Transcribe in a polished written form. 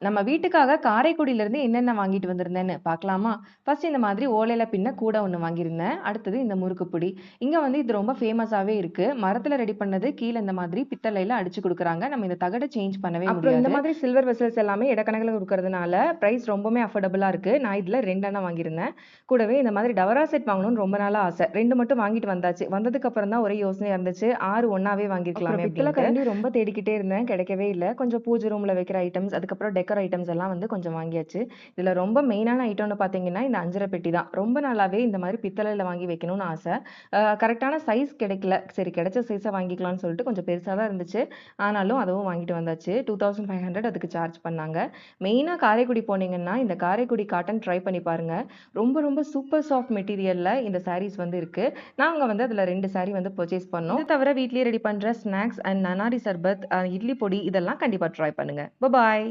நம்ம வீட்டுக்காக காரைக்குடியிலேருந்து என்னென்ன வாங்கிட்டு வந்திருந்தேன்னு பார்க்கலாமா? ஃபர்ஸ்ட் இந்த மாதிரி ஓலையில பின்ன கூட ஒண்ணு வாங்கியிருந்தேன். அடுத்தது இந்த முறுக்கு பொடி. இங்க வந்து இது ரொம்ப ஃபேமஸாவே இருக்கு. மரத்துல ரெடி பண்ணது கீழ இந்த மாதிரி பித்தளையில அடிச்சு குடுக்குறாங்க. நம்ம இந்த தகட சேஞ்ச் பண்ணவே அப்புறம் இந்த முடியாது. மாதிரி சில்வர் வெசல்ஸ் எல்லாமே இடக்கணக்குல குடுக்கறதுனால பிரைஸ் ரொம்பவுமே அஃபோர்டபுளா இருக்கு. நான் இதுல 2 அணா வாங்கியிருந்தேன். கூடவே இந்த மாதிரி டவரா செட் வாங்கணும்னு ரொம்ப நாளா ஆசை. 2 மட்டும் வாங்கிட்டு வந்தாச்சு. வந்ததுக்கு அப்புறம் தான் ஒரே யோசனையா இருந்துச்சு. 6 ஒண்ணாவே வாங்கியிருக்கலாமே அப்புறம் பித்தள அப்படின்ட்டு. கரண்டி ரொம்ப தேடிக்கிட்டே இருந்தேன். கிடைக்கவே இல்ல. கொஞ்சம் பூஜை ரூம்ல வைக்கிற ஐட்டம்ஸ், அதுக்கப்புறம் டெக்கர் ஐட்டம்ஸ் எல்லாம் வந்து கொஞ்சம் வாங்கியாச்சு. இதுல ரொம்ப மெயினான ஐட்டம்னு பார்த்தீங்கன்னா, இந்த அஞ்சர பெட்டி தான். ரொம்ப நாளாவே இந்த மாதிரி பித்தளையில வாங்கி வைக்கணும்னு ஆசை. கரெக்ட்டான சைஸ் கிடைக்கல. சரி கிடைச்ச சைஸா வாங்கிக்கலாம்னு சொல்லிட்டு கொஞ்சம் பெருசா தான் இருந்துச்சு. ஆனாலும் அதுவும் வாங்கிட்டு வந்தாச்சு. 2500 அதுக்கு சார்ஜ் பண்ணாங்க. மெயினா காரைக்குடி போனீங்கன்னா, இந்த காரைக்குடி காட்டன் ட்ரை பண்ணி பாருங்க. ரொம்ப ரொம்ப சூப்பர் சாஃப்ட் மெட்டீரியல்ல இந்த சாரீஸ் வந்து இருக்கு. நாங்க வந்து அதுல 2 சாரி வந்து பர்ச்சேஸ் பண்ணோம். இது தவிர வீட்லயே ரெடி பண்ற ஸ்நாக்ஸ் அண்ட் நனாரி சர்பத், இட்லி பொடி இதெல்லாம் கண்டிப்பா ட்ரை பண்ணுங்க. பாய்.